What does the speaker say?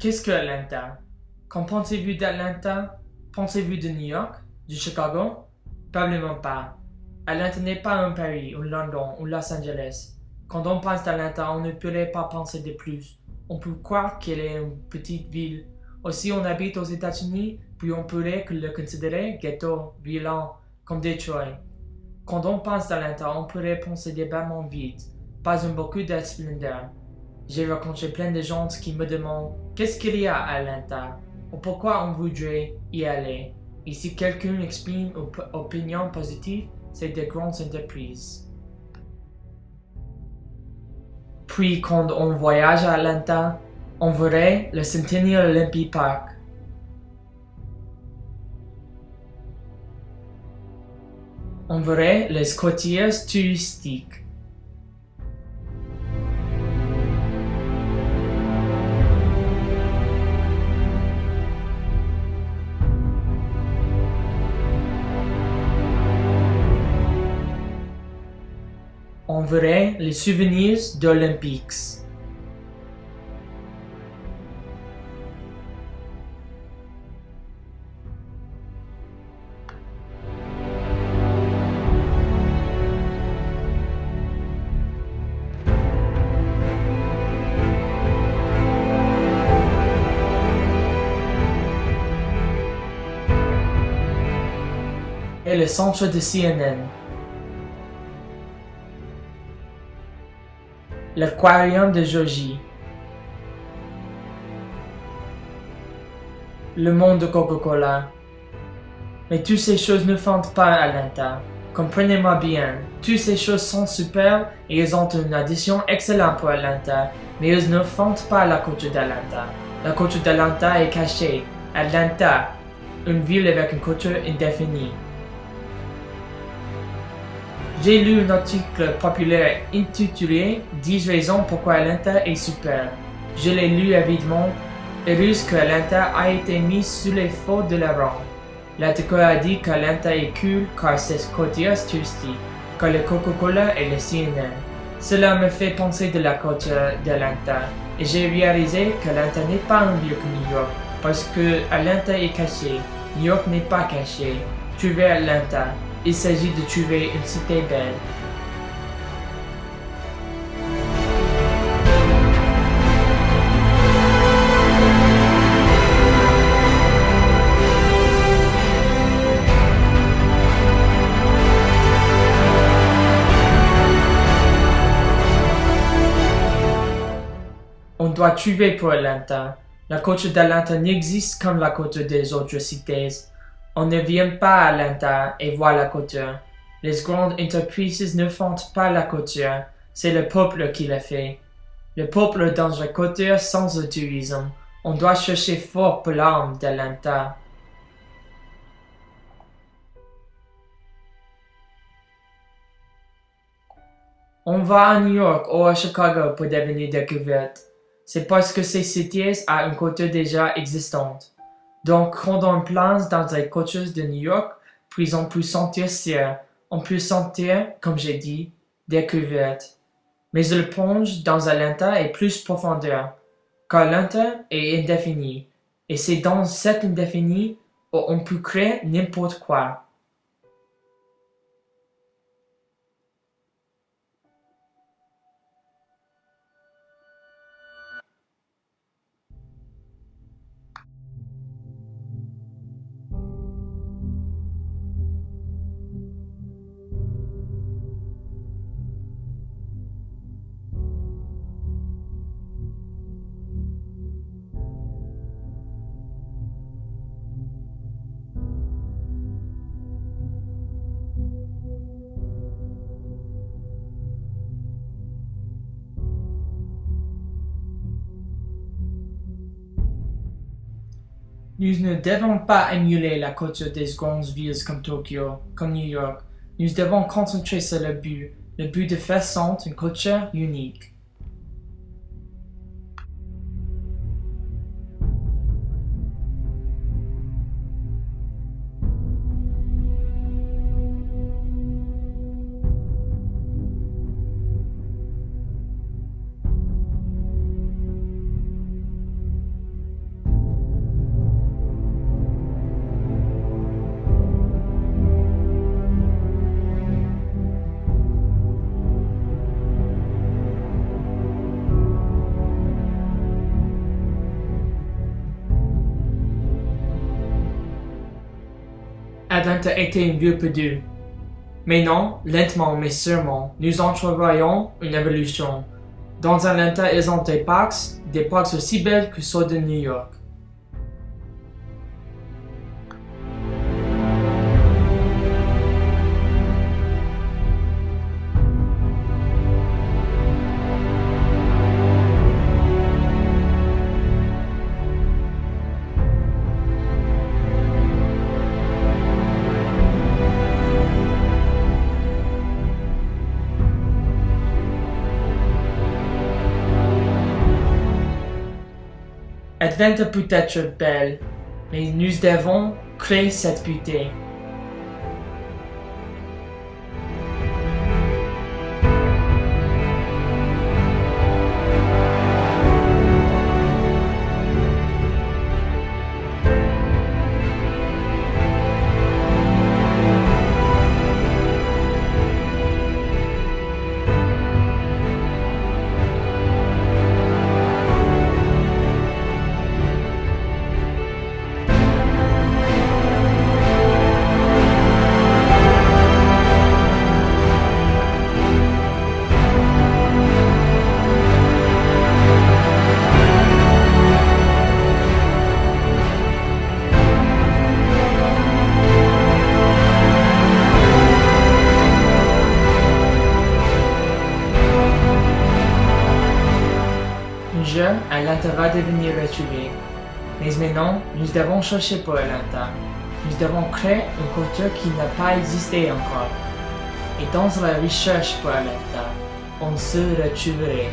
Qu'est-ce que Atlanta? Qu'en pensez-vous d'Atlanta? Pensez-vous de New York? De Chicago? Probablement pas. Atlanta n'est pas un Paris, ou London, ou Los Angeles. Quand on pense d'Atlanta, on ne pourrait pas penser de plus. On peut croire qu'elle est une petite ville. Aussi, on habite aux États-Unis, puis on pourrait le considérer ghetto, violent, comme Detroit. Quand on pense d'Atlanta, on pourrait penser des bâtiments vides, pas beaucoup de splendeur. J'ai rencontré plein de gens qui me demandent qu'est-ce qu'il y a à Atlanta ou pourquoi on voudrait y aller. Et si quelqu'un exprime une opinion positive, c'est des grandes entreprises. Puis quand on voyage à Atlanta, on verrait le Centennial Olympic Park. On verrait les quartiers touristiques. On verrait les souvenirs d'Olympics. Et le centre de CNN. L'aquarium de Georgie. Le monde de Coca-Cola. Mais toutes ces choses ne font pas Atlanta. Comprenez-moi bien, toutes ces choses sont super et elles ont une addition excellente pour Atlanta, mais elles ne font pas la culture d'Atlanta. La culture d'Atlanta est cachée. Atlanta, une ville avec une culture indéfinie. J'ai lu un article populaire intitulé 10 raisons pourquoi Atlanta est super. Je l'ai lu avidement, heureuse que Atlanta a été mise sous les feux de la ronde. L'article a dit qu'Atlanta est cool car c'est côtiers touristique, car le Coca-Cola et le CNN. Cela me fait penser de la culture d'Atlanta et j'ai réalisé qu'Atlanta n'est pas un lieu que New York parce que Atlanta est caché. New York n'est pas caché. Trouvez Atlanta. Il s'agit de trouver une cité belle. On doit trouver pour Atlanta. La culture d'Atlanta n'existe comme la culture des autres cités. On ne vient pas à Atlanta et voit la culture. Les grandes entreprises ne font pas la culture, c'est le peuple qui la fait. Le peuple dans la culture sans le tourisme. On doit chercher fort pour l'âme d'Atlanta. On va à New York ou à Chicago pour devenir découverte. C'est parce que ces cités ont une culture déjà existante. Donc, quand on plonge dans les cultures de New York, puis on peut sentir sûr, on peut sentir, comme j'ai dit, découverte. Mais le plonge dans Atlanta est plus profondeur, car Atlanta est indéfini, et c'est dans cet indéfini où on peut créer n'importe quoi. Nous ne devons pas émuler la culture des grandes villes comme Tokyo, comme New York. Nous devons concentrer sur le but de faire sentir une culture unique. Atlanta était un vieux perdu. Mais non, lentement mais sûrement, nous entrevoyons une évolution. Dans Atlanta, ils ont des parcs aussi belles que ceux de New York. Atlanta peut être belle, mais nous devons créer cette beauté. Un jour, Atlanta va devenir retrouvée. Mais maintenant, nous devons chercher pour Atlanta. Nous devons créer une culture qui n'a pas existé encore. Et dans la recherche pour Atlanta, on se retrouverait.